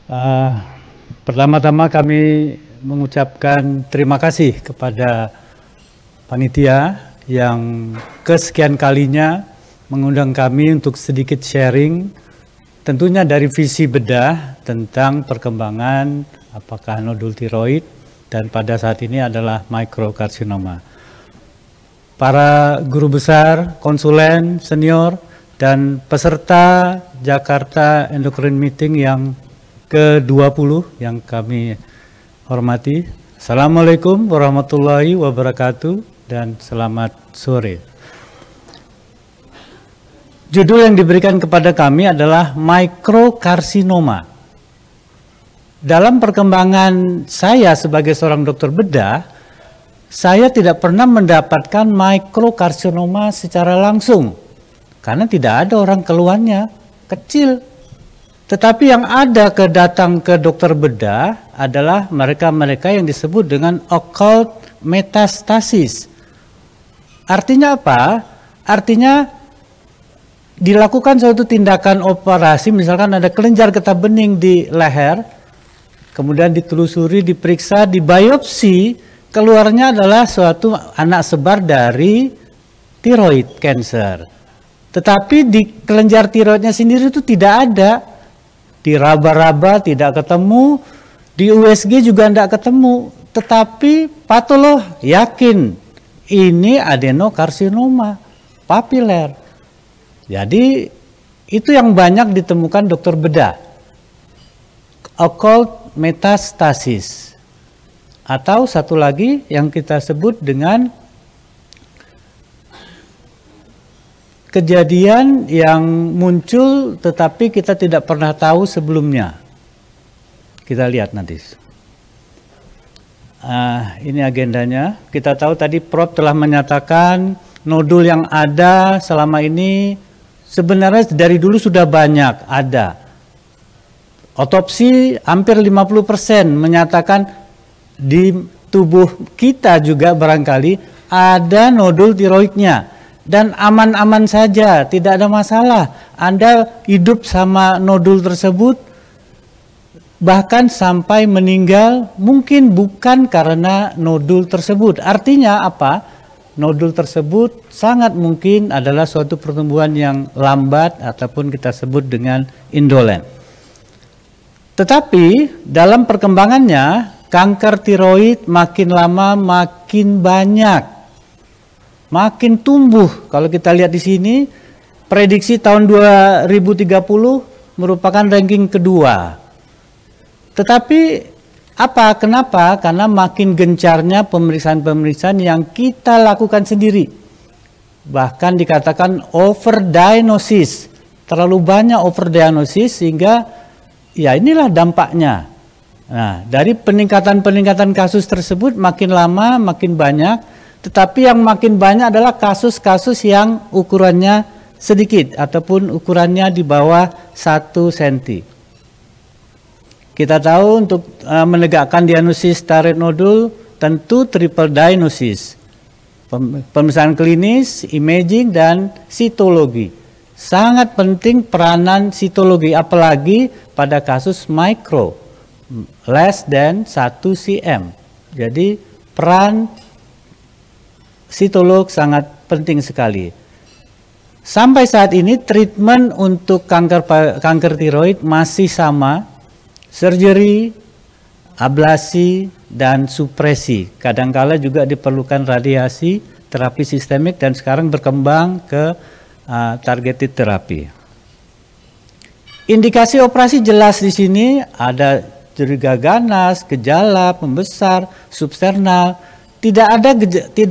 Uh, Pertama-tama kami mengucapkan terima kasih kepada panitia yang kesekian kalinya mengundang kami untuk sedikit sharing tentunya dari visi bedah tentang perkembangan apakah nodul tiroid dan pada saat ini adalah microcarcinoma. Para guru besar, konsulen, senior, dan peserta Jakarta Endocrine Meeting yang ke-20 yang kami hormati. Assalamualaikum warahmatullahi wabarakatuh dan selamat sore. Judul yang diberikan kepada kami adalah microcarcinoma. Dalam perkembangan saya sebagai seorang dokter bedah, saya tidak pernah mendapatkan microcarcinoma secara langsung karena tidak ada orang keluhannya, kecil. Tetapi yang ada datang ke dokter bedah adalah mereka-mereka yang disebut dengan occult metastasis. Artinya apa? Artinya dilakukan suatu tindakan operasi, misalkan ada kelenjar getah bening di leher, kemudian ditelusuri, diperiksa, dibiopsi, keluarnya adalah suatu anak sebar dari tiroid cancer. Tetapi di kelenjar tiroidnya sendiri itu tidak ada. Di raba-raba tidak ketemu, di USG juga tidak ketemu, tetapi patolog yakin ini adenokarsinoma papiler. Jadi itu yang banyak ditemukan dokter bedah, occult metastasis, atau satu lagi yang kita sebut dengan kejadian yang muncul tetapi kita tidak pernah tahu sebelumnya. Kita lihat nanti. Ini agendanya. Kita tahu tadi Prof telah menyatakan nodul yang ada selama ini sebenarnya dari dulu sudah banyak ada. Otopsi hampir 50% menyatakan di tubuh kita juga barangkali ada nodul tiroidnya. Dan aman-aman saja, tidak ada masalah. Anda hidup sama nodul tersebut, bahkan sampai meninggal, mungkin bukan karena nodul tersebut. Artinya apa? Nodul tersebut sangat mungkin adalah suatu pertumbuhan yang lambat ataupun kita sebut dengan indolen. Tetapi dalam perkembangannya, kanker tiroid makin lama makin banyak. Makin tumbuh. Kalau kita lihat di sini, prediksi tahun 2030 merupakan ranking kedua. Tetapi apa? Kenapa? Karena makin gencarnya pemeriksaan-pemeriksaan yang kita lakukan sendiri. Bahkan dikatakan overdiagnosis. Terlalu banyak overdiagnosis sehingga ya inilah dampaknya. Nah, dari peningkatan-peningkatan kasus tersebut makin lama makin banyak. Tetapi yang makin banyak adalah kasus-kasus yang ukurannya sedikit ataupun ukurannya di bawah 1 cm. Kita tahu untuk menegakkan diagnosis tiroid nodul tentu triple diagnosis. Pemeriksaan klinis, imaging, dan sitologi. Sangat penting peranan sitologi apalagi pada kasus mikro, less than 1 cm. Jadi peran sitolog sangat penting sekali. Sampai saat ini treatment untuk kanker tiroid masih sama, surgery, ablasi, dan supresi. Kadangkala juga diperlukan radiasi, terapi sistemik, dan sekarang berkembang ke targeted therapy. Indikasi operasi jelas di sini ada curiga ganas, gejala pembesar, substernal. Tidak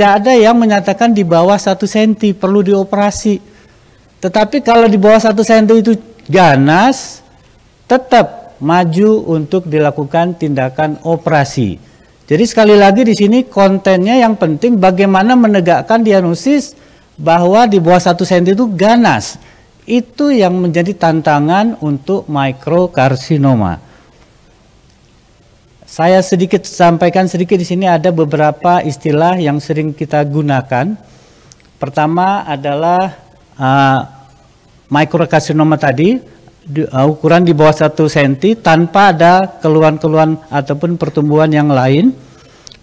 ada yang menyatakan di bawah 1 cm perlu dioperasi. Tetapi kalau di bawah 1 cm itu ganas, tetap maju untuk dilakukan tindakan operasi. Jadi sekali lagi di sini kontennya yang penting bagaimana menegakkan diagnosis bahwa di bawah 1 cm itu ganas. Itu yang menjadi tantangan untuk microcarcinoma. Saya sampaikan sedikit di sini ada beberapa istilah yang sering kita gunakan. Pertama adalah microcarcinoma tadi ukuran di bawah 1 cm tanpa ada keluhan-keluhan ataupun pertumbuhan yang lain,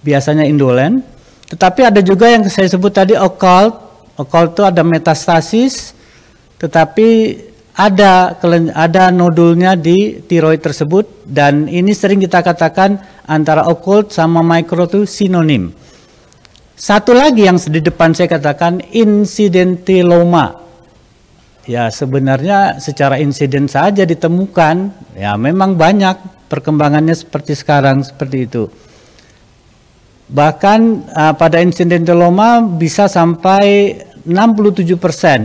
biasanya indolen. Tetapi ada juga yang saya sebut tadi occult. Occult itu ada metastasis, tetapi ada nodulnya di tiroid tersebut, dan ini sering kita katakan antara occult sama micro itu sinonim. Satu lagi yang di depan saya katakan insidentiloma. Ya sebenarnya secara insiden saja ditemukan, ya memang banyak perkembangannya seperti sekarang seperti itu. Bahkan pada insidentiloma bisa sampai 67%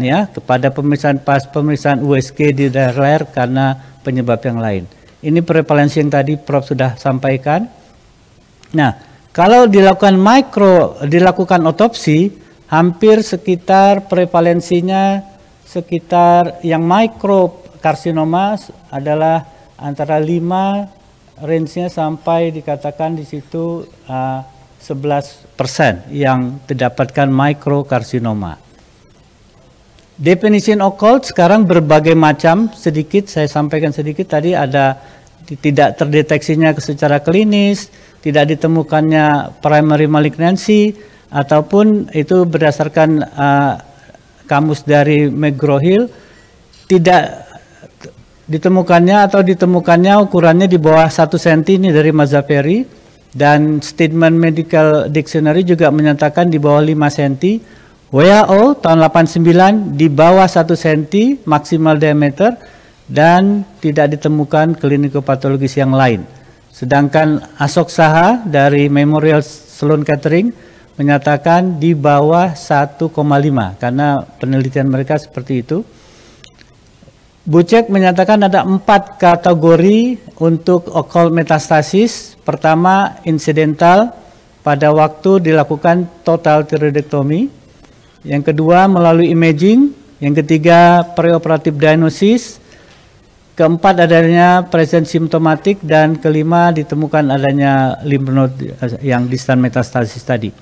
ya kepada pemeriksaan USG di daerah leher karena penyebab yang lain. Ini prevalensi yang tadi Prof sudah sampaikan. Nah, kalau dilakukan otopsi, hampir sekitar prevalensinya sekitar yang mikrokarsinoma adalah antara 5 range-nya sampai dikatakan di situ 11% yang terdapatkan mikrokarsinoma. Definisi occult sekarang berbagai macam, sedikit saya sampaikan sedikit tadi, ada tidak terdeteksinya secara klinis, tidak ditemukannya primary malignancy, ataupun itu berdasarkan kamus dari McGraw-Hill, tidak ditemukannya atau ditemukannya ukurannya di bawah 1 cm ini dari Mazaveri, dan Statement Medical Dictionary juga menyatakan di bawah 5 cm. WHO tahun 89 di bawah 1 cm maksimal diameter dan tidak ditemukan klinikopatologis yang lain. Sedangkan Ashok Saha dari Memorial Sloan Kettering menyatakan di bawah 1,5 karena penelitian mereka seperti itu. Bucek menyatakan ada 4 kategori untuk occult metastasis. Pertama, incidental pada waktu dilakukan total tiroidektomi. Yang kedua, melalui imaging. Yang ketiga, preoperatif diagnosis. Keempat, adanya present simptomatik, dan kelima, ditemukan adanya lymph node yang distant metastasis tadi.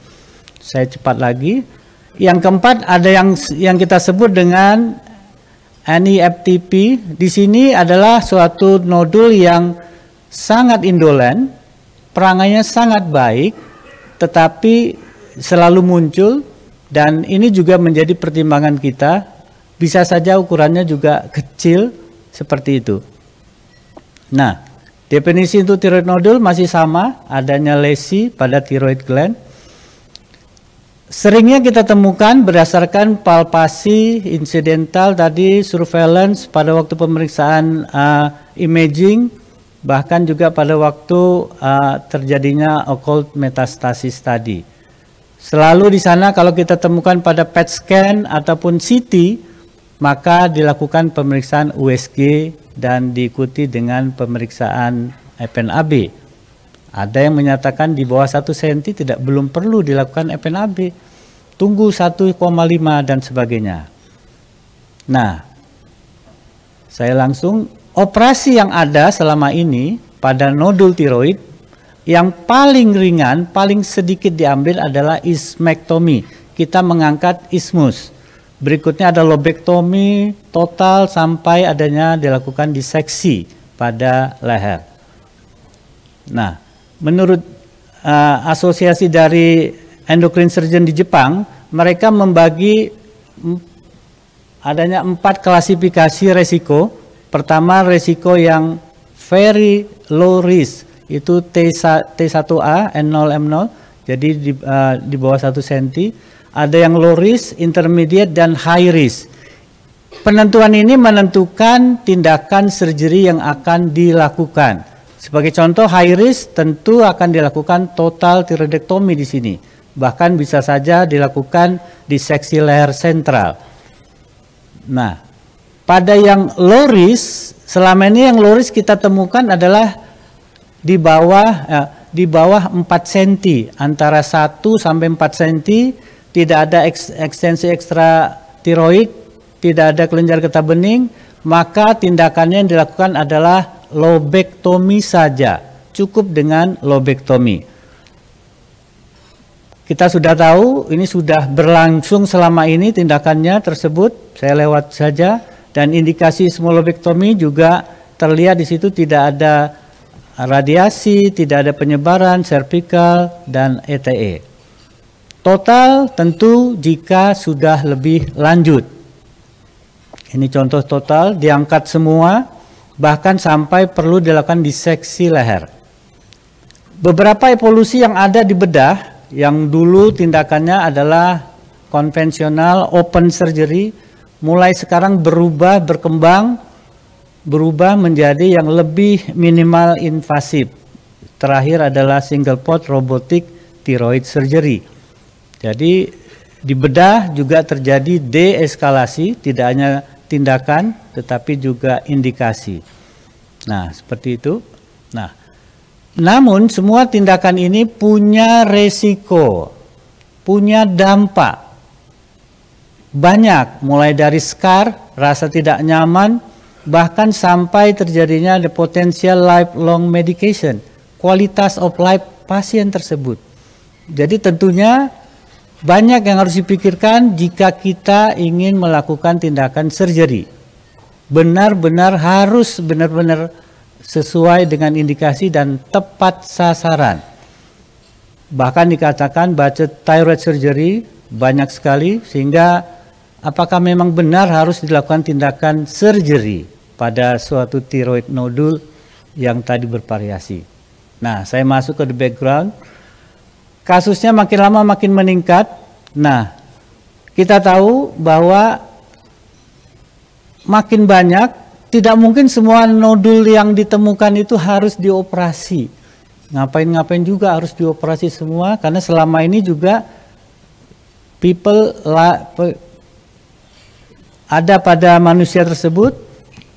Saya cepat lagi. Yang keempat, ada yang kita sebut dengan NEFTP. Di sini adalah suatu nodul yang sangat indolen, perangainya sangat baik, tetapi selalu muncul, dan ini juga menjadi pertimbangan kita. Bisa saja ukurannya juga kecil seperti itu. Nah, definisi untuk thyroid nodul masih sama, adanya lesi pada thyroid gland. Seringnya kita temukan berdasarkan palpasi insidental tadi, surveillance pada waktu pemeriksaan imaging, bahkan juga pada waktu terjadinya occult metastasis tadi. Selalu di sana kalau kita temukan pada PET scan ataupun CT, maka dilakukan pemeriksaan USG dan diikuti dengan pemeriksaan FNAB. Ada yang menyatakan di bawah 1 cm belum perlu dilakukan FNAB, tunggu 1,5 dan sebagainya. Nah, saya langsung operasi yang ada selama ini pada nodul tiroid, yang paling ringan, paling sedikit diambil adalah ismektomi. Kita mengangkat ismus. Berikutnya ada lobektomi total sampai adanya dilakukan diseksi pada leher. Nah, menurut asosiasi dari endocrine surgeon di Jepang, mereka membagi adanya 4 klasifikasi resiko. Pertama, resiko yang very low risk, itu T1A, N0, M0, jadi di bawah 1 cm. Ada yang low risk, intermediate, dan high risk. Penentuan ini menentukan tindakan surgery yang akan dilakukan. Sebagai contoh, high risk tentu akan dilakukan total tiroidektomi di sini. Bahkan bisa saja dilakukan diseksi leher sentral. Nah, pada yang low risk, selama ini yang low risk kita temukan adalah di bawah 4 cm, antara 1 sampai 4 cm, tidak ada ekstensi ekstra tiroid, tidak ada kelenjar getah bening, maka tindakannya yang dilakukan adalah lobektomi saja, cukup dengan lobektomi. Kita sudah tahu ini sudah berlangsung selama ini tindakannya tersebut, saya lewat saja. dan indikasi smolobektomi juga terlihat di situ tidak ada radiasi, tidak ada penyebaran servikal dan ETE. Total tentu jika sudah lebih lanjut. Ini contoh total, diangkat semua, bahkan sampai perlu dilakukan diseksi leher. Beberapa evolusi yang ada di bedah, yang dulu tindakannya adalah konvensional open surgery, mulai sekarang berubah, berkembang, berubah menjadi yang lebih minimal invasif. Terakhir adalah single port robotic thyroid surgery. Jadi di bedah juga terjadi deeskalasi, tidak hanya tindakan tetapi juga indikasi. Nah, seperti itu. Nah, namun semua tindakan ini punya resiko, punya dampak. Banyak, mulai dari scar, rasa tidak nyaman, bahkan sampai terjadinya the potential lifelong medication, kualitas of life pasien tersebut. Jadi tentunya banyak yang harus dipikirkan jika kita ingin melakukan tindakan surgery. Benar-benar harus benar-benar sesuai dengan indikasi dan tepat sasaran. Bahkan dikatakan budget thyroid surgery banyak sekali, sehingga apakah memang benar harus dilakukan tindakan surgery pada suatu thyroid nodul yang tadi bervariasi. Nah, saya masuk ke the background. Kasusnya makin lama makin meningkat. Nah, kita tahu bahwa makin banyak, tidak mungkin semua nodul yang ditemukan itu harus dioperasi. Ngapain-ngapain juga harus dioperasi semua, karena selama ini juga ada pada manusia tersebut,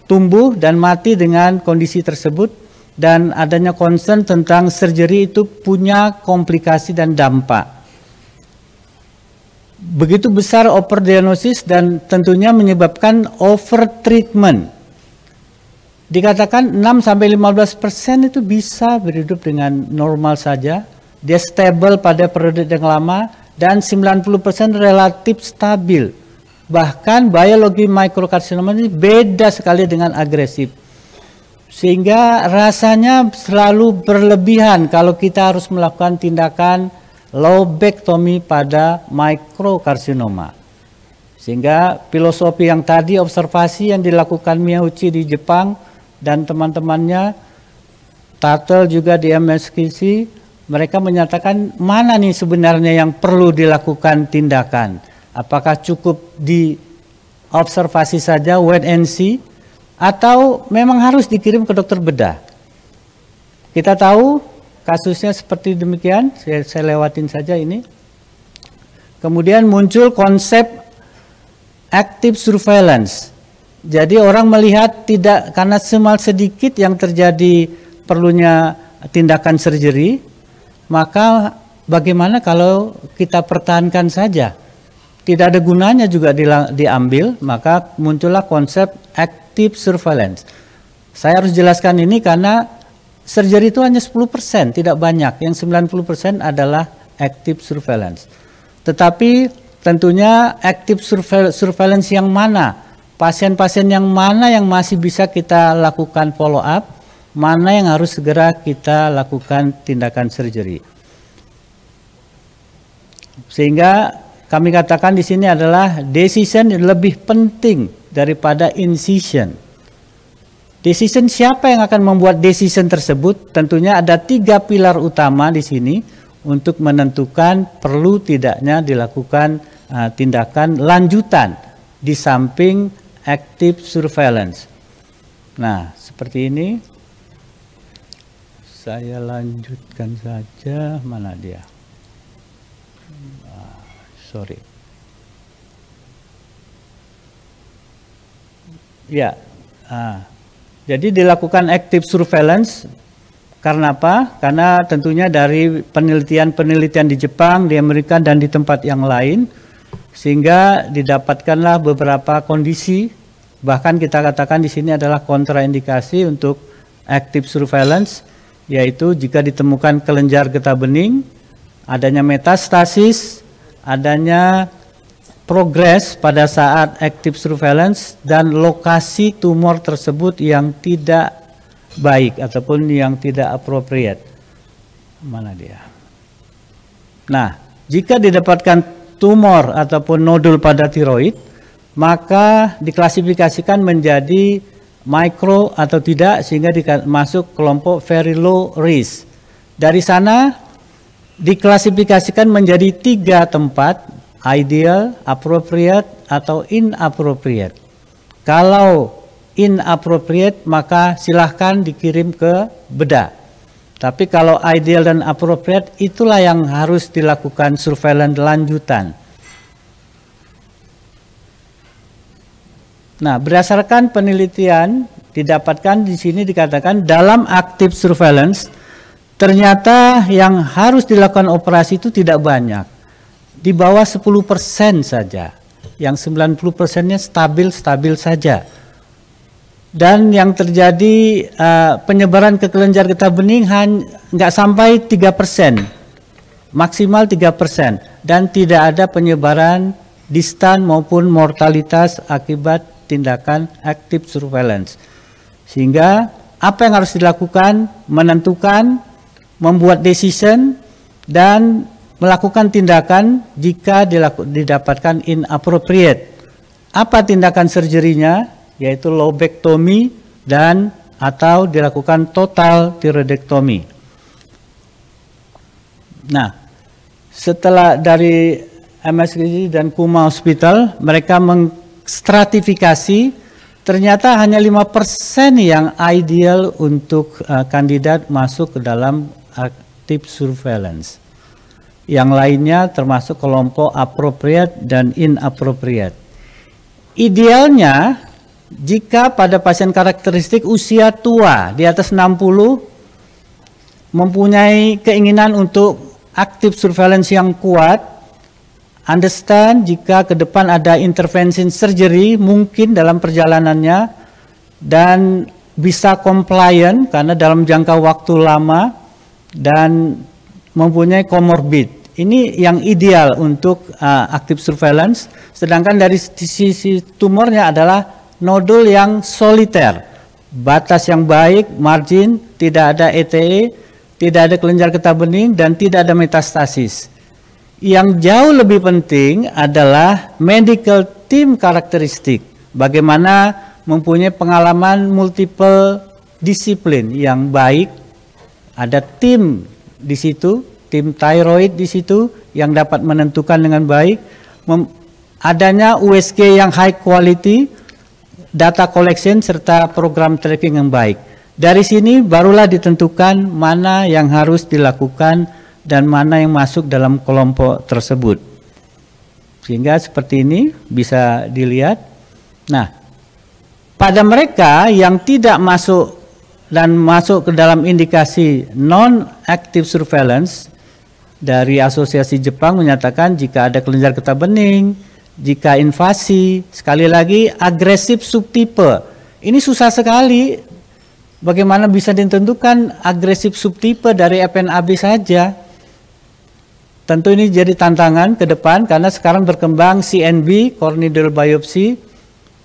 tumbuh dan mati dengan kondisi tersebut, dan adanya concern tentang surgery itu punya komplikasi dan dampak. Begitu besar overdiagnosis dan tentunya menyebabkan overtreatment. Dikatakan 6-15% itu bisa berhidup dengan normal saja, dia stable pada periode yang lama, dan 90% relatif stabil. Bahkan biologi microcarcinoma ini beda sekali dengan agresif. Sehingga rasanya selalu berlebihan kalau kita harus melakukan tindakan lobectomy pada microcarcinoma. Sehingga filosofi yang tadi, observasi yang dilakukan Miyauchi di Jepang dan teman-temannya, Tuttle juga di MSKC, mereka menyatakan mana nih sebenarnya yang perlu dilakukan tindakan. Apakah cukup di observasi saja, wait and see, atau memang harus dikirim ke dokter bedah. Kita tahu kasusnya seperti demikian, saya lewatin saja ini. Kemudian muncul konsep active surveillance. Jadi orang melihat tidak karena semal sedikit yang terjadi perlunya tindakan surgery, maka bagaimana kalau kita pertahankan saja? Tidak ada gunanya juga diambil, maka muncullah konsep active surveillance. Saya harus jelaskan ini karena surgery itu hanya 10%, tidak banyak. Yang 90% adalah active surveillance. Tetapi tentunya active surveillance yang mana? Pasien-pasien yang mana yang masih bisa kita lakukan follow up, mana yang harus segera kita lakukan tindakan surgery. Sehingga kami katakan di sini adalah decision lebih penting daripada incision. Decision, siapa yang akan membuat decision tersebut? Tentunya ada 3 pilar utama di sini untuk menentukan perlu tidaknya dilakukan tindakan lanjutan di samping active surveillance. Nah, seperti ini. Saya lanjutkan saja, mana dia? Sorry. Ya, jadi dilakukan active surveillance karena apa? Karena tentunya dari penelitian-penelitian di Jepang, di Amerika, dan di tempat yang lain, sehingga didapatkanlah beberapa kondisi. Bahkan kita katakan di sini adalah kontraindikasi untuk active surveillance, yaitu jika ditemukan kelenjar getah bening, adanya metastasis, adanya progres pada saat active surveillance dan lokasi tumor tersebut yang tidak baik ataupun yang tidak appropriate. Mana dia? Nah, jika didapatkan tumor ataupun nodul pada tiroid, maka diklasifikasikan menjadi micro atau tidak sehingga masuk kelompok very low risk. Dari sana diklasifikasikan menjadi 3 tempat, ideal, appropriate, atau inappropriate. Kalau inappropriate maka silahkan dikirim ke bedah. Tapi kalau ideal dan appropriate itulah yang harus dilakukan surveillance lanjutan. Nah, berdasarkan penelitian didapatkan di sini dikatakan dalam active surveillance ternyata yang harus dilakukan operasi itu tidak banyak. Di bawah 10% saja. Yang 90%-nya stabil-stabil saja. Dan yang terjadi penyebaran ke kelenjar getah bening nggak sampai 3%. Maksimal 3%. Dan tidak ada penyebaran distan maupun mortalitas akibat tindakan active surveillance. Sehingga apa yang harus dilakukan? Menentukan, membuat decision, dan melakukan tindakan jika didapatkan inappropriate. Apa tindakan surgery-nya? Yaitu lobectomy dan atau dilakukan total tiroidektomi. Nah, setelah dari MSKJ dan Kuma Hospital, mereka stratifikasi, ternyata hanya 5% yang ideal untuk kandidat masuk ke dalam active surveillance. Yang lainnya termasuk kelompok appropriate dan inappropriate. Idealnya, jika pada pasien karakteristik usia tua di atas 60, mempunyai keinginan untuk active surveillance yang kuat, understand jika ke depan ada intervensi surgery mungkin dalam perjalanannya dan bisa compliant karena dalam jangka waktu lama dan mempunyai comorbid. Ini yang ideal untuk active surveillance, sedangkan dari sisi tumornya adalah nodul yang soliter, batas yang baik, margin, tidak ada ETE, tidak ada kelenjar getah bening, dan tidak ada metastasis. Yang jauh lebih penting adalah medical team karakteristik, bagaimana mempunyai pengalaman multiple disiplin yang baik, ada tim di situ, tim thyroid di situ yang dapat menentukan dengan baik, adanya USG yang high quality, data collection serta program tracking yang baik. Dari sini barulah ditentukan mana yang harus dilakukan dan mana yang masuk dalam kelompok tersebut. Sehingga seperti ini bisa dilihat. Nah, pada mereka yang tidak masuk dan masuk ke dalam indikasi non-active surveillance, dari Asosiasi Jepang menyatakan jika ada kelenjar getah bening, jika invasi, sekali lagi agresif subtipe. Ini susah sekali. Bagaimana bisa ditentukan agresif subtipe dari FNAB saja? Tentu ini jadi tantangan ke depan karena sekarang berkembang CNB, corneal biopsy,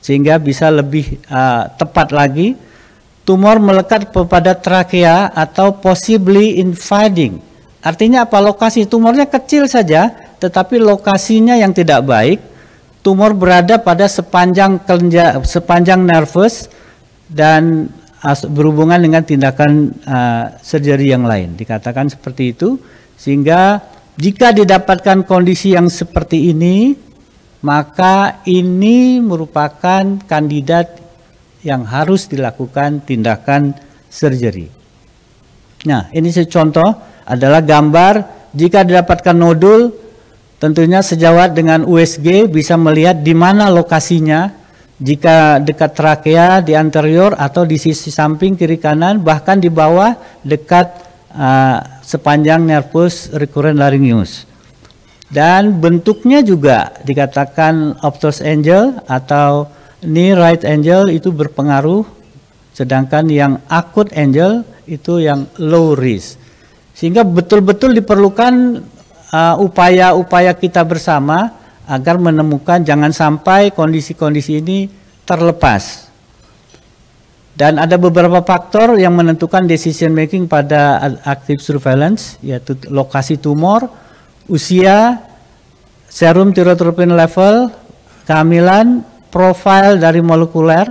sehingga bisa lebih tepat lagi. Tumor melekat pada trakea atau possibly invading. Artinya apa? Lokasi tumornya kecil saja, tetapi lokasinya yang tidak baik. Tumor berada pada sepanjang nervus dan berhubungan dengan tindakan surgery yang lain. Dikatakan seperti itu, sehingga jika didapatkan kondisi yang seperti ini, maka ini merupakan kandidat yang harus dilakukan tindakan surgery. Nah, ini contoh adalah gambar jika didapatkan nodul, tentunya sejawat dengan USG bisa melihat di mana lokasinya, jika dekat trakea, di anterior atau di sisi samping kiri kanan, bahkan di bawah dekat sepanjang nervus recurrent laryngeus. Dan bentuknya juga dikatakan obtuse angle atau knee right angle itu berpengaruh, sedangkan yang acute angle itu yang low risk. Sehingga betul-betul diperlukan upaya-upaya kita bersama agar menemukan jangan sampai kondisi-kondisi ini terlepas. Dan ada beberapa faktor yang menentukan decision making pada active surveillance, yaitu lokasi tumor, usia, serum tyrotropin level, kehamilan, profil dari molekuler,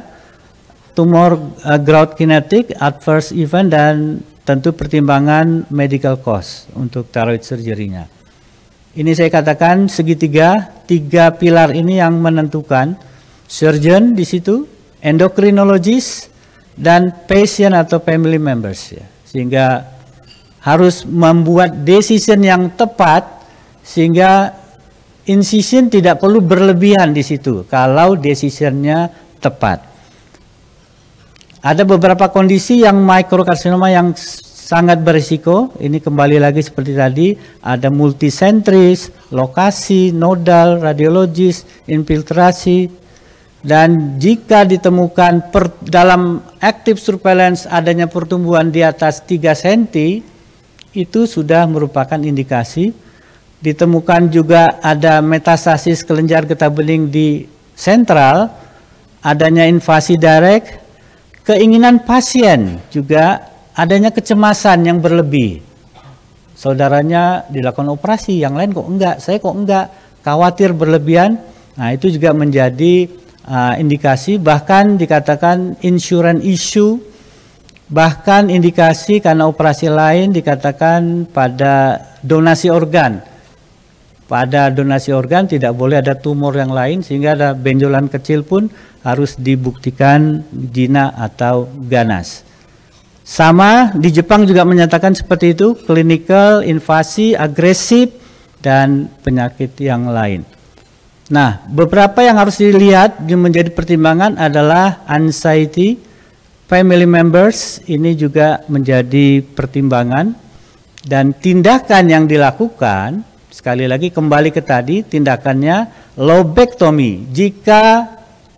tumor growth kinetic, adverse event, dan tentu pertimbangan medical cost untuk thyroid surgery-nya. Ini saya katakan segitiga, 3 pilar ini yang menentukan surgeon di situ, endokrinologis, dan patient atau family members, ya. Sehingga harus membuat decision yang tepat sehingga incision tidak perlu berlebihan di situ kalau decisionnya tepat. Ada beberapa kondisi yang microcarcinoma yang sangat berisiko. Ini kembali lagi seperti tadi, ada multisentris, lokasi, nodal, radiologis, infiltrasi. Dan jika ditemukan dalam active surveillance adanya pertumbuhan di atas 3 cm, itu sudah merupakan indikasi. Ditemukan juga ada metastasis kelenjar getah bening di sentral, adanya invasi direct, keinginan pasien juga adanya kecemasan yang berlebih. Saudaranya dilakukan operasi, yang lain kok enggak, saya kok enggak, khawatir berlebihan. Nah, itu juga menjadi indikasi, bahkan dikatakan insurance issue, bahkan indikasi karena operasi lain dikatakan pada donasi organ. Pada donasi organ tidak boleh ada tumor yang lain, sehingga ada benjolan kecil pun harus dibuktikan jinak atau ganas. Sama di Jepang juga menyatakan seperti itu, clinical, invasi, agresif, dan penyakit yang lain. Nah, beberapa yang harus dilihat menjadi pertimbangan adalah anxiety, family members, ini juga menjadi pertimbangan, dan tindakan yang dilakukan, sekali lagi kembali ke tadi, tindakannya lobectomy. Jika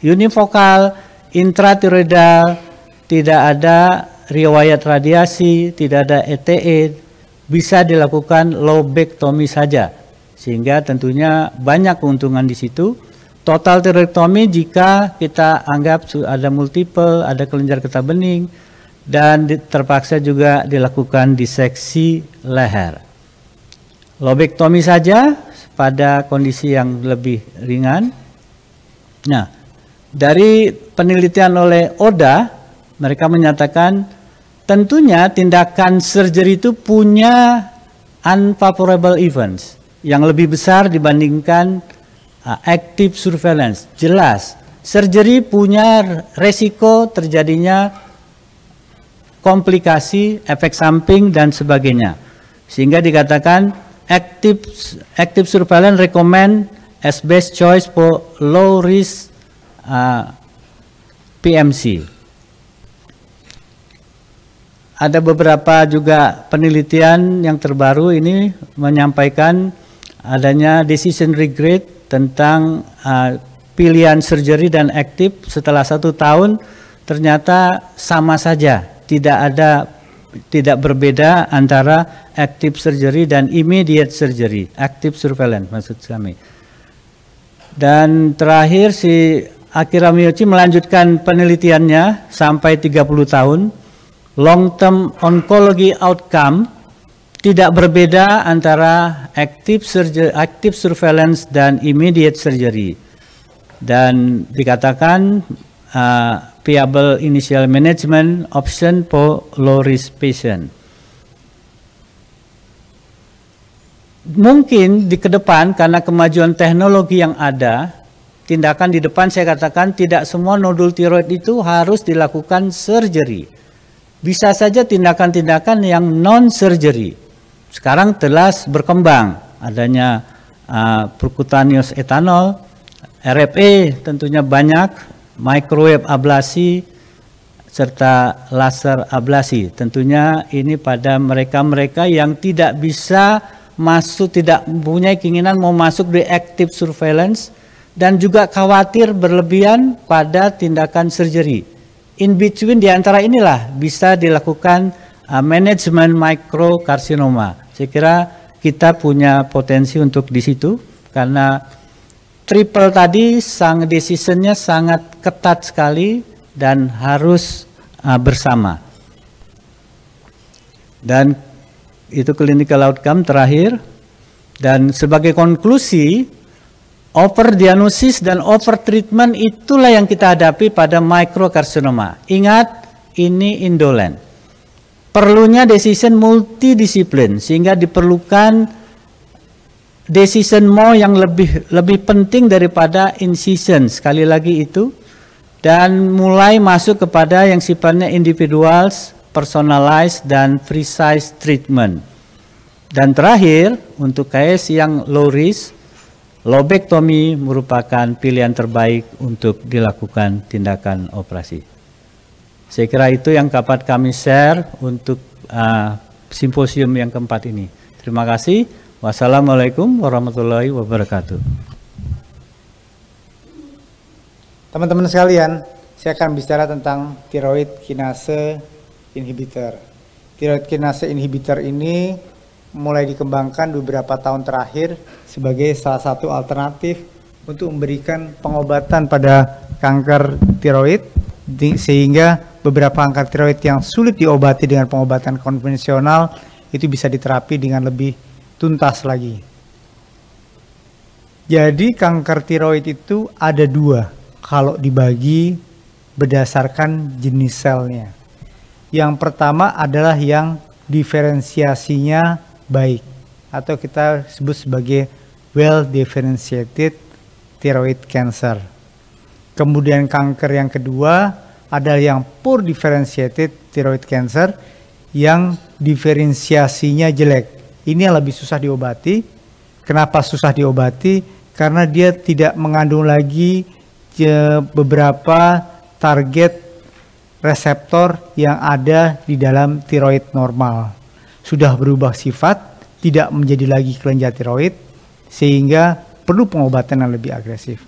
univokal, intratiroidal, tidak ada riwayat radiasi, tidak ada ETE, bisa dilakukan lobectomy saja. Sehingga tentunya banyak keuntungan di situ. Total tiroidektomi jika kita anggap ada multiple, ada kelenjar getah bening, dan terpaksa juga dilakukan diseksi leher. Lobektomi saja pada kondisi yang lebih ringan. Nah, dari penelitian oleh Oda, mereka menyatakan tentunya tindakan surgery itu punya unfavorable events yang lebih besar dibandingkan active surveillance. Jelas, surgery punya resiko terjadinya komplikasi, efek samping, dan sebagainya. Sehingga dikatakan active surveillance recommend as best choice for low risk PMC. Ada beberapa juga penelitian yang terbaru ini menyampaikan adanya decision regret tentang pilihan surgery dan aktif setelah 1 tahun ternyata sama saja, tidak berbeda antara active surgery dan immediate surgery, active surveillance maksud kami. Dan terakhir si Akira Miyoshi melanjutkan penelitiannya sampai 30 tahun, long term oncology outcome tidak berbeda antara active surveillance dan immediate surgery, dan dikatakan viable initial management option for low risk patient. Mungkin di ke depan karena kemajuan teknologi yang ada, tindakan di depan saya katakan tidak semua nodul tiroid itu harus dilakukan surgery. Bisa saja tindakan-tindakan yang non surgery. Sekarang telah berkembang adanya percutaneous ethanol, RFA tentunya banyak, microwave ablasi, serta laser ablasi. Tentunya ini pada mereka-mereka yang tidak bisa masuk, tidak punya keinginan mau masuk di active surveillance, dan juga khawatir berlebihan pada tindakan surgery. In between di antara inilah bisa dilakukan manajemen microcarcinoma. Saya kira kita punya potensi untuk di situ karena triple tadi decisionnya sangat ketat sekali dan harus bersama. Dan itu clinical outcome terakhir. Dan sebagai konklusi, overdiagnosis dan overtreatment itulah yang kita hadapi pada microcarcinoma. Ingat, ini indolent. Perlunya decision multidisiplin sehingga diperlukan decision mau yang lebih penting daripada incision, sekali lagi itu, dan mulai masuk kepada yang sifatnya individuals, personalized, dan precise treatment. Dan terakhir, untuk case yang low risk, lobectomy merupakan pilihan terbaik untuk dilakukan tindakan operasi. Saya kira itu yang dapat kami share untuk simposium yang keempat ini. Terima kasih. Wassalamualaikum warahmatullahi wabarakatuh. Teman-teman sekalian, saya akan bicara tentang thyroid kinase inhibitor. Thyroid kinase inhibitor ini mulai dikembangkan beberapa tahun terakhir sebagai salah satu alternatif untuk memberikan pengobatan pada kanker tiroid, sehingga beberapa kanker tiroid yang sulit diobati dengan pengobatan konvensional itu bisa diterapi dengan lebih tuntas lagi. Jadi kanker tiroid itu ada dua kalau dibagi berdasarkan jenis selnya. Yang pertama adalah yang diferensiasinya baik atau kita sebut sebagai well differentiated thyroid cancer. Kemudian kanker yang kedua adalah yang poor differentiated thyroid cancer yang diferensiasinya jelek. Ini yang lebih susah diobati. Kenapa susah diobati? Karena dia tidak mengandung lagi beberapa target reseptor yang ada di dalam tiroid normal. Sudah berubah sifat, tidak menjadi lagi kelenjar tiroid, sehingga perlu pengobatan yang lebih agresif.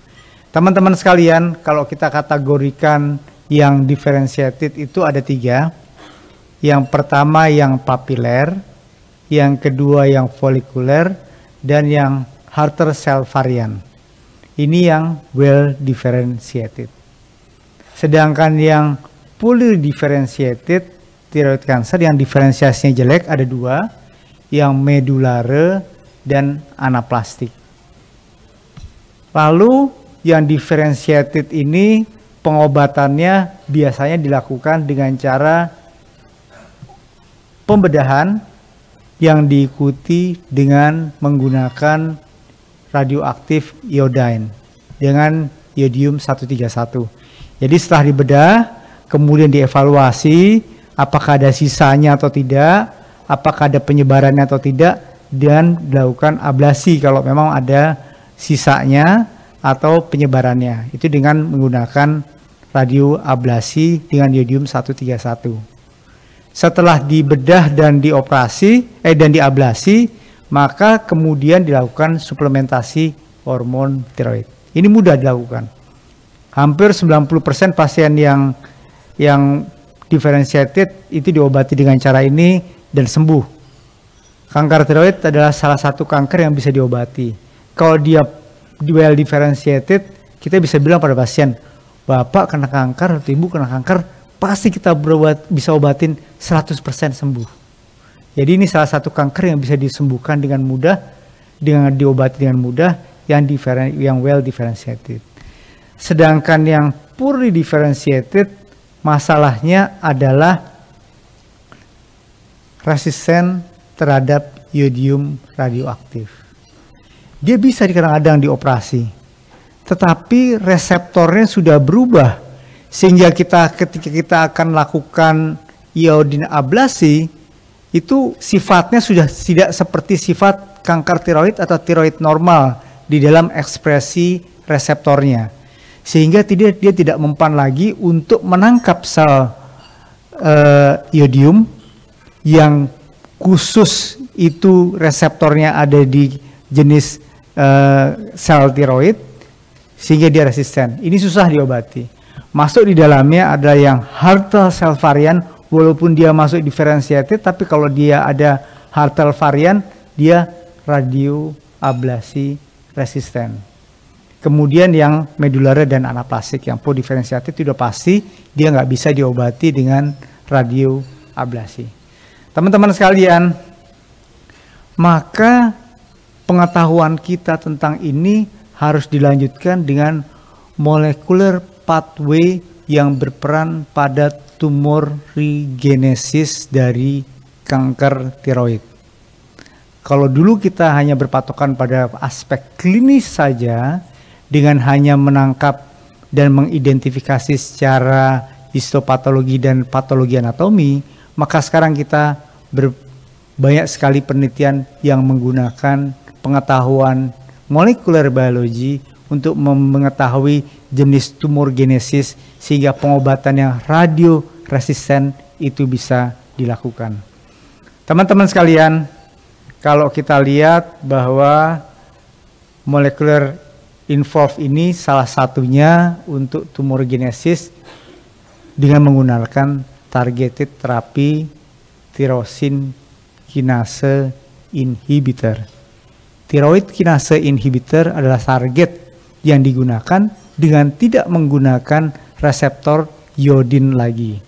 Teman-teman sekalian, kalau kita kategorikan yang differentiated itu ada tiga. Yang pertama yang papiler, yang kedua yang folikuler, dan yang Hurter cell variant. Ini yang well differentiated. Sedangkan yang poorly differentiated thyroid cancer yang diferensiasinya jelek ada dua, yang medulare dan anaplastik. Lalu yang differentiated ini pengobatannya biasanya dilakukan dengan cara pembedahan yang diikuti dengan menggunakan radioaktif iodine dengan iodium 131. Jadi setelah dibedah, kemudian dievaluasi apakah ada sisanya atau tidak, apakah ada penyebarannya atau tidak, dan dilakukan ablasi kalau memang ada sisanya atau penyebarannya. Itu dengan menggunakan radioablasi dengan iodium 131. Setelah dibedah dan dioperasi dan diablasi, maka kemudian dilakukan suplementasi hormon tiroid. Ini mudah dilakukan. Hampir 90% pasien yang differentiated itu diobati dengan cara ini dan sembuh. Kanker tiroid adalah salah satu kanker yang bisa diobati. Kalau dia well differentiated, kita bisa bilang pada pasien, Bapak kena kanker atau Ibu kena kanker, pasti kita bisa obatin 100% sembuh. Jadi ini salah satu kanker yang bisa disembuhkan dengan mudah, dengan diobati dengan mudah, yang well differentiated. Sedangkan yang poorly differentiated, masalahnya adalah resisten terhadap iodium radioaktif. Dia bisa kadang-kadang dioperasi, tetapi reseptornya sudah berubah, sehingga ketika kita akan lakukan iodine ablasi, itu sifatnya sudah tidak seperti sifat kanker tiroid atau tiroid normal di dalam ekspresi reseptornya. Sehingga dia tidak mempan lagi untuk menangkap sel iodium yang khusus itu reseptornya ada di jenis sel tiroid, sehingga dia resisten. Ini susah diobati. Masuk di dalamnya ada yang Hurter cell variant, walaupun dia masuk differentiated, tapi kalau dia ada Hurter variant, dia radioablasi resisten. Kemudian yang medulare dan anaplastik, yang prodiferensiatif itu sudah pasti dia nggak bisa diobati dengan radioablasi. Teman-teman sekalian, maka pengetahuan kita tentang ini harus dilanjutkan dengan molecular pathway yang berperan pada tumor regenesis dari kanker tiroid. Kalau dulu kita hanya berpatokan pada aspek klinis saja, dengan hanya menangkap dan mengidentifikasi secara histopatologi dan patologi anatomi, maka sekarang kita banyak sekali penelitian yang menggunakan pengetahuan molekuler biologi untuk mengetahui jenis tumor genesis sehingga pengobatan yang radioresisten itu bisa dilakukan. Teman-teman sekalian, kalau kita lihat bahwa molekuler involve ini salah satunya untuk tumor genesis dengan menggunakan targeted terapi tirosin kinase inhibitor. Thyroid kinase inhibitor adalah target yang digunakan dengan tidak menggunakan reseptor iodin lagi.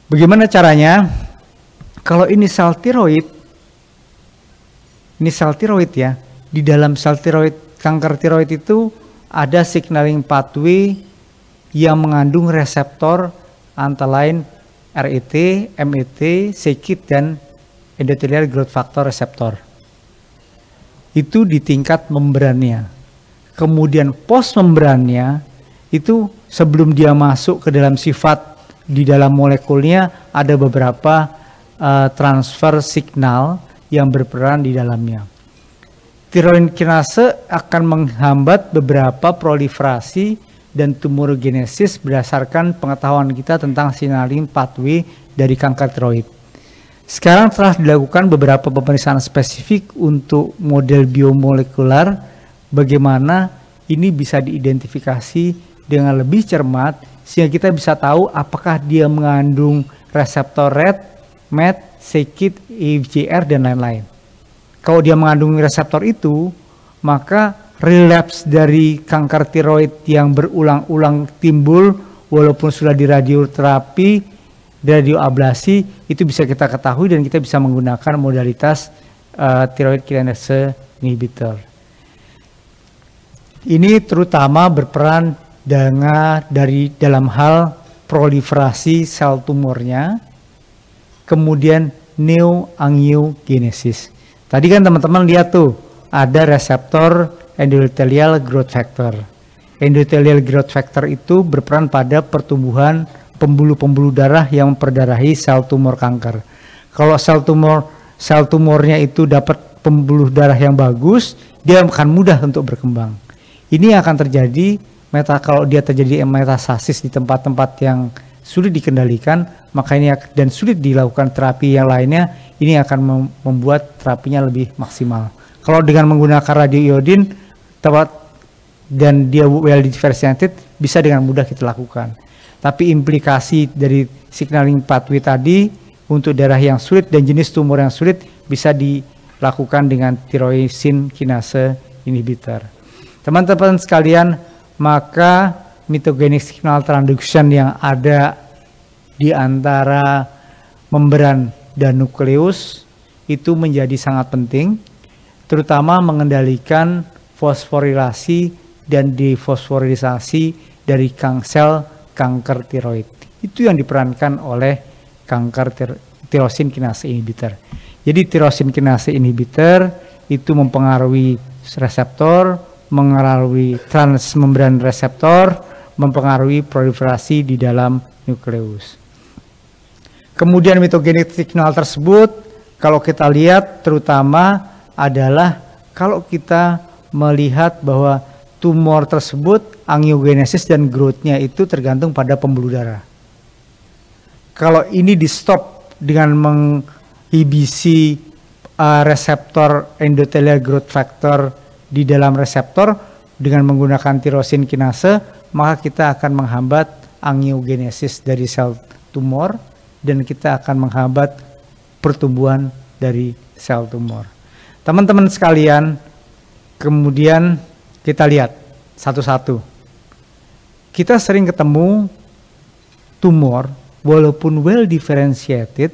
Bagaimana caranya? Kalau ini sel tiroid, ya, di dalam sel tiroid, kanker tiroid itu ada signaling pathway yang mengandung reseptor antara lain RET, MET, c-KIT, dan endothelial growth factor receptor. Itu di tingkat membrannya. Kemudian post membrannya itu sebelum dia masuk ke dalam sifat di dalam molekulnya ada beberapa transfer signal yang berperan di dalamnya. Thyroid kinase akan menghambat beberapa proliferasi dan tumorogenesis berdasarkan pengetahuan kita tentang signaling pathway dari kanker tiroid. Sekarang telah dilakukan beberapa pemeriksaan spesifik untuk model biomolekular bagaimana ini bisa diidentifikasi dengan lebih cermat sehingga kita bisa tahu apakah dia mengandung reseptor RET, MET, c-KIT, EGFR, dan lain-lain. Kalau dia mengandung reseptor itu, maka relapse dari kanker tiroid yang berulang-ulang timbul walaupun sudah di radioterapi, radioablasi, itu bisa kita ketahui dan kita bisa menggunakan modalitas thyroid kinase inhibitor. Ini terutama berperan dari dalam hal proliferasi sel tumornya, kemudian neoangiogenesis. Tadi kan teman-teman lihat tuh, ada reseptor endothelial growth factor. Endothelial growth factor itu berperan pada pertumbuhan pembuluh-pembuluh darah yang memperdarahi sel tumor kanker. Kalau sel tumornya itu dapat pembuluh darah yang bagus, dia akan mudah untuk berkembang. Ini akan terjadi kalau dia terjadi metastasis di tempat-tempat yang sulit dikendalikan, maka ini dan sulit dilakukan terapi yang lainnya, ini akan membuat terapinya lebih maksimal. Kalau dengan menggunakan radioiodin dan dia well differentiated, bisa dengan mudah kita lakukan. Tapi implikasi dari signaling pathway tadi untuk daerah yang sulit dan jenis tumor yang sulit bisa dilakukan dengan tirosin kinase inhibitor. Teman-teman sekalian, maka mitogenic signal transduction yang ada di antara membran dan nukleus itu menjadi sangat penting, terutama mengendalikan fosforilasi dan defosforilisasi dari sel kanker tiroid. Itu yang diperankan oleh kanker tirosin kinase inhibitor. Jadi tirosin kinase inhibitor itu mempengaruhi reseptor, mengaruhi transmembran reseptor, mempengaruhi proliferasi di dalam nukleus. Kemudian mitogenic signal tersebut kalau kita lihat terutama adalah kalau kita melihat bahwa tumor tersebut angiogenesis dan growth-nya itu tergantung pada pembuluh darah. Kalau ini di stop dengan menghibisi reseptor endothelial growth factor di dalam reseptor dengan menggunakan tirosin kinase, maka kita akan menghambat angiogenesis dari sel tumor dan kita akan menghambat pertumbuhan dari sel tumor. Teman-teman sekalian, kemudian Kita lihat satu-satu. Kita sering ketemu tumor walaupun well differentiated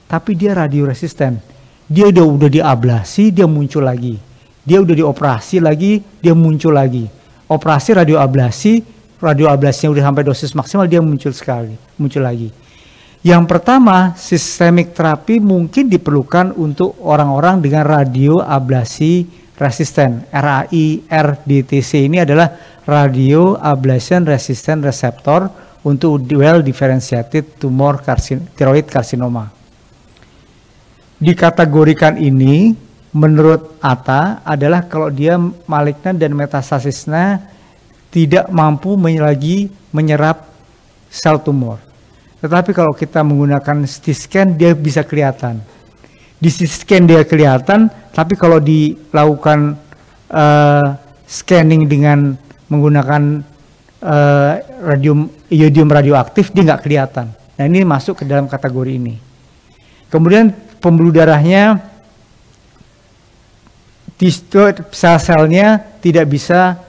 tapi dia radioresisten. Dia udah diablasi, dia muncul lagi. Dia udah dioperasi lagi, dia muncul lagi. Operasi radioablasinya udah sampai dosis maksimal, dia muncul lagi. Yang pertama, systemic terapi mungkin diperlukan untuk orang-orang dengan radioablasi resisten. RAI, RDTC ini adalah radio ablation resistant receptor untuk well differentiated tumor thyroid carcinoma. Dikategorikan ini menurut Atta adalah kalau dia malignan dan metastasisnya tidak mampu lagi menyerap sel tumor. Tetapi kalau kita menggunakan CT scan dia bisa kelihatan. Di CT scan dia kelihatan, tapi kalau dilakukan scanning dengan menggunakan iodium radioaktif dia nggak kelihatan. Nah ini masuk ke dalam kategori ini. Kemudian pembuluh darahnya, sel-selnya tidak bisa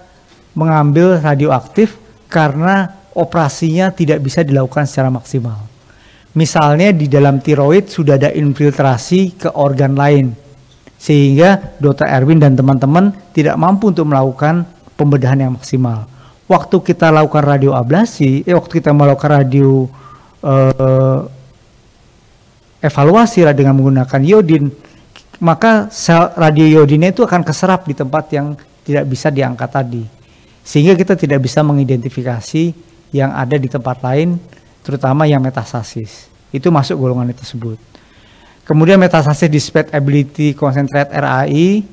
mengambil radioaktif karena operasinya tidak bisa dilakukan secara maksimal. Misalnya di dalam tiroid sudah ada infiltrasi ke organ lain, sehingga Dr. Erwin dan teman-teman tidak mampu untuk melakukan pembedahan yang maksimal. Waktu kita lakukan radioablasi, waktu kita melakukan evaluasi dengan menggunakan iodin, maka sel radioiodinnya itu akan keserap di tempat yang tidak bisa diangkat tadi. Sehingga kita tidak bisa mengidentifikasi yang ada di tempat lain, terutama yang metastasis. Itu masuk golongan tersebut. Kemudian metastasis despite ability concentrate RAI,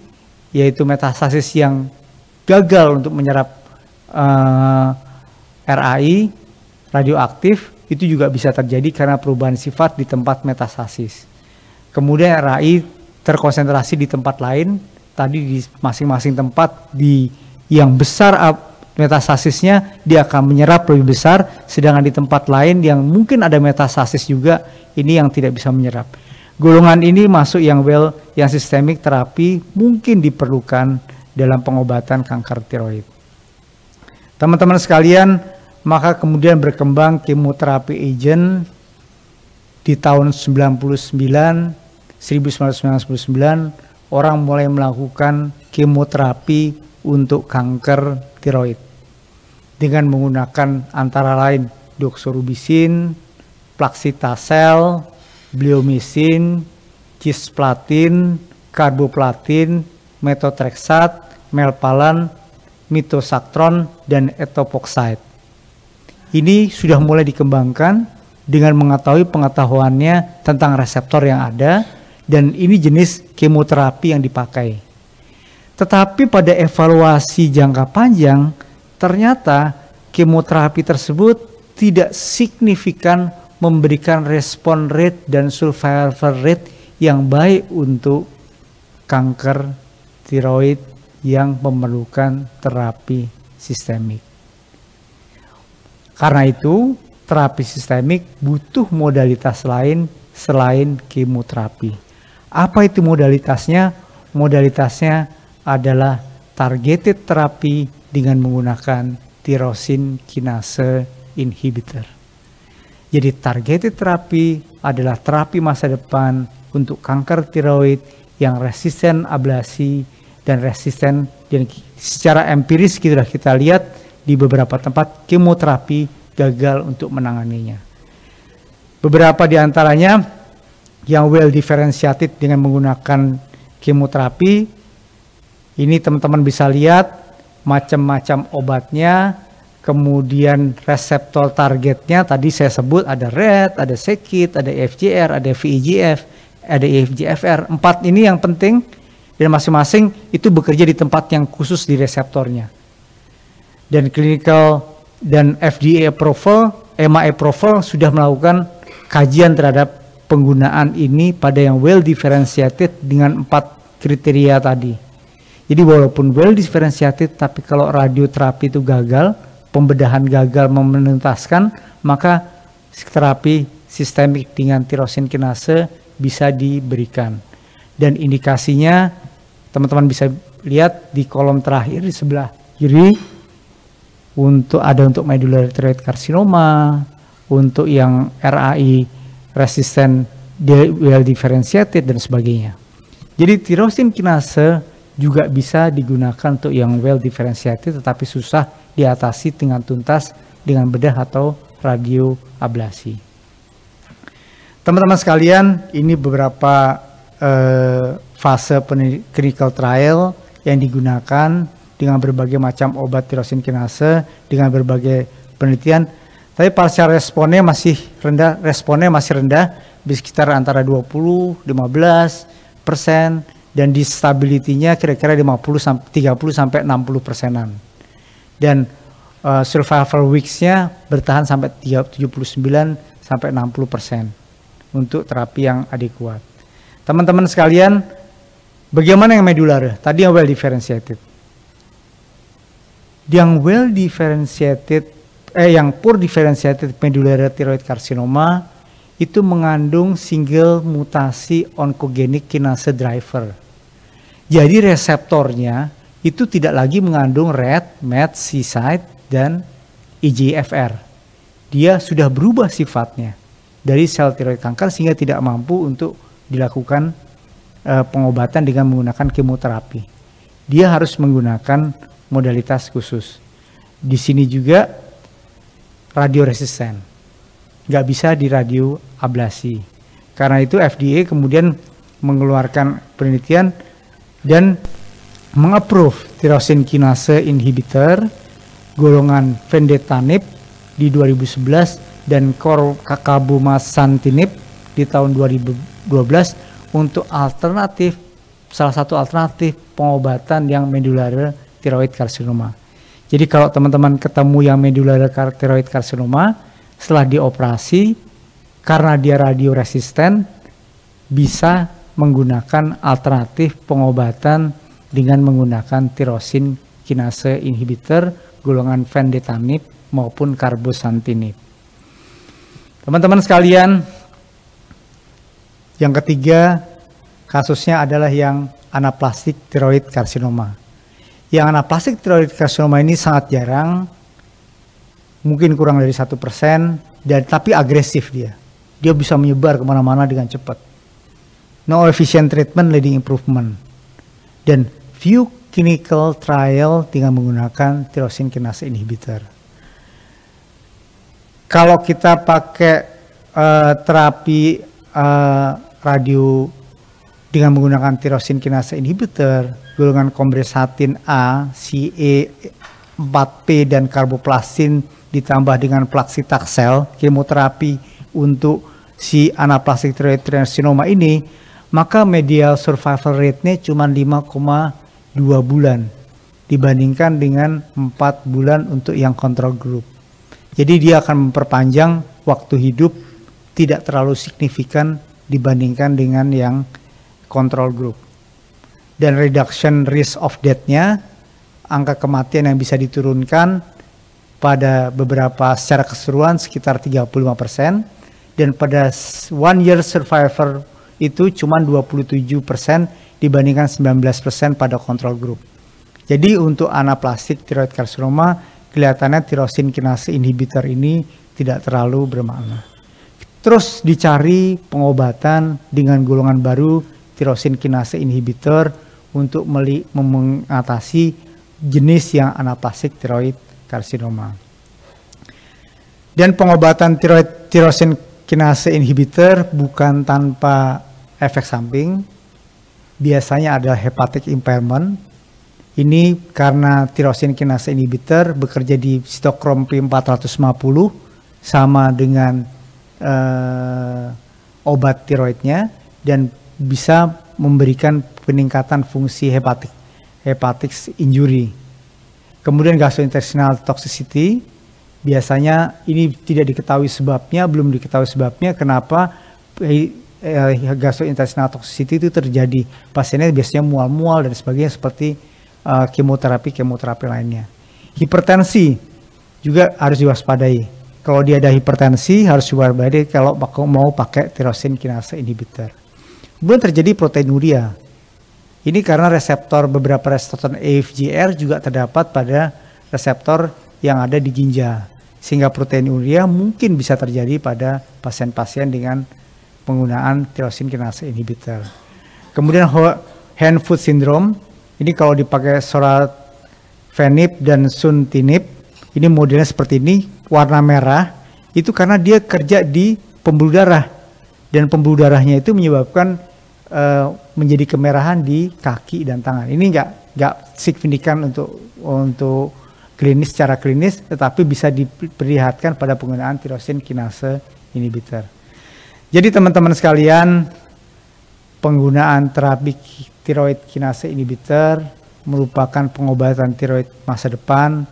yaitu metastasis yang gagal untuk menyerap RAI radioaktif, itu juga bisa terjadi karena perubahan sifat di tempat metastasis. Kemudian RAI terkonsentrasi di tempat lain, tadi di masing-masing tempat yang besar metastasisnya dia akan menyerap lebih besar, sedangkan di tempat lain yang mungkin ada metastasis juga, ini yang tidak bisa menyerap. Golongan ini masuk yang sistemik terapi mungkin diperlukan dalam pengobatan kanker tiroid. Teman-teman sekalian, maka kemudian berkembang kemoterapi agent di tahun 1999 orang mulai melakukan kemoterapi untuk kanker tiroid dengan menggunakan antara lain doxorubicin, plaxitasel, bleomycin, cisplatin, carboplatin, methotrexate, melphalan, mitoxantrone, dan etoposide. Ini sudah mulai dikembangkan dengan mengetahui pengetahuannya tentang reseptor yang ada, dan ini jenis kemoterapi yang dipakai. Tetapi pada evaluasi jangka panjang, ternyata kemoterapi tersebut tidak signifikan memberikan respon rate dan survival rate yang baik untuk kanker tiroid yang memerlukan terapi sistemik. Karena itu, terapi sistemik butuh modalitas lain selain kemoterapi. Apa itu modalitasnya? Modalitasnya adalah targeted terapi dengan menggunakan tyrosine kinase inhibitor. Jadi targeted terapi adalah terapi masa depan untuk kanker tiroid yang resisten ablasi dan resisten, dan secara empiris kita lihat di beberapa tempat kemoterapi gagal untuk menanganinya. Beberapa di antaranya yang well differentiated dengan menggunakan kemoterapi, ini teman-teman bisa lihat macam-macam obatnya, kemudian reseptor targetnya tadi saya sebut ada RET, ada c-KIT, ada FGFR, ada VEGF, ada EGFR. 4 ini yang penting dan masing-masing itu bekerja di tempat yang khusus di reseptornya. Dan clinical dan FDA approval, EMA approval sudah melakukan kajian terhadap penggunaan ini pada yang well differentiated dengan 4 kriteria tadi. Jadi walaupun well differentiated, tapi kalau radioterapi itu gagal, pembedahan gagal menuntaskan, maka terapi sistemik dengan tyrosine kinase bisa diberikan. Dan indikasinya teman-teman bisa lihat di kolom terakhir di sebelah Jadi untuk medullary thyroid carcinoma, untuk yang RAI resistant well differentiated dan sebagainya. Jadi tyrosine kinase juga bisa digunakan untuk yang well differentiated tetapi susah diatasi dengan tuntas dengan bedah atau radioablasi. Teman-teman sekalian, ini beberapa fase clinical trial yang digunakan dengan berbagai macam obat tyrosine kinase dengan berbagai penelitian. Tapi partial responnya masih rendah, di sekitar antara 20-15%, dan di stability-nya kira-kira 30-60%. Dan survival weeks-nya bertahan sampai 79-60% untuk terapi yang adekuat. Teman-teman sekalian, bagaimana yang medular? Tadi yang well differentiated. Yang well differentiated yang poor differentiated medullary thyroid carcinoma itu mengandung single mutasi oncogenic kinase driver. Jadi reseptornya itu tidak lagi mengandung RET, MET, C-site, dan EGFR. Dia sudah berubah sifatnya dari sel tiroid kanker sehingga tidak mampu untuk dilakukan pengobatan dengan menggunakan kemoterapi. Dia harus menggunakan modalitas khusus. Di sini juga radioresisten, nggak bisa di radioablasi. Karena itu FDA kemudian mengeluarkan penelitian dan mengapprove tyrosine kinase inhibitor golongan Vendetanib di 2011 dan Carbamasantinib di tahun 2012 untuk salah satu alternatif pengobatan yang medullary thyroid carcinoma. Jadi kalau teman-teman ketemu yang medullary thyroid carcinoma setelah dioperasi karena dia radioresisten bisa menggunakan alternatif pengobatan dengan menggunakan tyrosine kinase inhibitor golongan Vendetanib maupun Carbamasantinib. Teman-teman sekalian, yang ketiga kasusnya adalah yang anaplastic thyroid carcinoma. Yang anaplastic thyroid carcinoma ini sangat jarang, mungkin kurang dari 1%, tapi agresif dia. Dia bisa menyebar kemana-mana dengan cepat. No efficient treatment leading improvement. Dan few clinical trial dengan menggunakan tyrosine kinase inhibitor. Kalau kita pakai terapi radio dengan menggunakan tyrosine kinase inhibitor golongan kombesatin A, CE4P dan karboplastin ditambah dengan Plaxitaxel kemoterapi untuk si anaplastic thyroid carcinoma ini, maka medial survival rate-nya cuma 5,2 bulan dibandingkan dengan 4 bulan untuk yang control group. Jadi dia akan memperpanjang waktu hidup tidak terlalu signifikan dibandingkan dengan yang control group. Dan reduction risk of death-nya, angka kematian yang bisa diturunkan pada beberapa secara keseluruhan sekitar 35%, dan pada 1 year survivor itu cuma 27% dibandingkan 19% pada control group. Jadi untuk anaplastic thyroid carcinoma kelihatannya tyrosine kinase inhibitor ini tidak terlalu bermakna. Terus dicari pengobatan dengan golongan baru tyrosine kinase inhibitor untuk mengatasi jenis yang anaplastic thyroid carcinoma. Dan pengobatan tyrosine kinase inhibitor bukan tanpa efek samping, biasanya ada hepatic impairment. Ini karena tyrosine kinase inhibitor bekerja di sitokrom P450 sama dengan obat tiroidnya dan bisa memberikan peningkatan fungsi hepatic injury. Kemudian gastrointestinal toxicity, biasanya ini tidak diketahui sebabnya, belum diketahui sebabnya kenapa gastrointestinal toxicity itu terjadi. Pasiennya biasanya mual-mual dan sebagainya seperti kemoterapi lainnya. Hipertensi juga harus diwaspadai. Kalau dia ada hipertensi harus diwaspadai kalau mau pakai tyrosine kinase inhibitor. Kemudian terjadi proteinuria. Ini karena beberapa reseptor AFGR juga terdapat pada reseptor yang ada di ginjal. Sehingga proteinuria mungkin bisa terjadi pada pasien-pasien dengan penggunaan tyrosine kinase inhibitor. Kemudian hand foot syndrome, ini kalau dipakai sorafenib dan suntinib, ini modelnya seperti ini, warna merah, itu karena dia kerja di pembuluh darah. Dan pembuluh darahnya itu menyebabkan menjadi kemerahan di kaki dan tangan. Ini nggak signifikan untuk klinis, secara klinis, tetapi bisa diperlihatkan pada penggunaan tyrosine kinase inhibitor. Jadi teman-teman sekalian, penggunaan terapi tiroid kinase inhibitor merupakan pengobatan tiroid masa depan,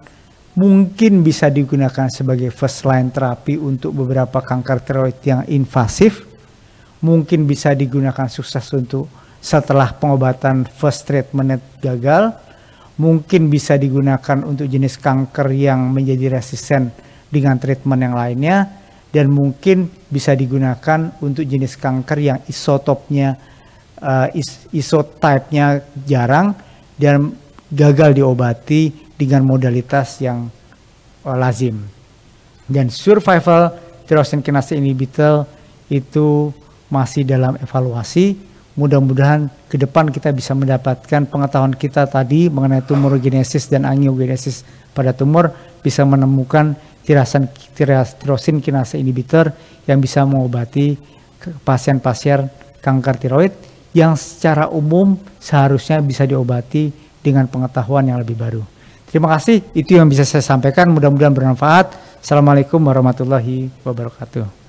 mungkin bisa digunakan sebagai first line terapi untuk beberapa kanker tiroid yang invasif, mungkin bisa digunakan sukses untuk setelah pengobatan first treatment gagal, mungkin bisa digunakan untuk jenis kanker yang menjadi resisten dengan treatment yang lainnya, dan mungkin bisa digunakan untuk jenis kanker yang isotopnya isotype-nya jarang dan gagal diobati dengan modalitas yang lazim. Dan survival tyrosine kinase inhibitor itu masih dalam evaluasi. Mudah-mudahan ke depan kita bisa mendapatkan pengetahuan kita tadi mengenai tumorogenesis dan angiogenesis pada tumor, bisa menemukan tyrosine kinase inhibitor yang bisa mengobati pasien-pasien kanker tiroid yang secara umum seharusnya bisa diobati dengan pengetahuan yang lebih baru. Terima kasih, itu yang bisa saya sampaikan, mudah-mudahan bermanfaat. Assalamualaikum warahmatullahi wabarakatuh.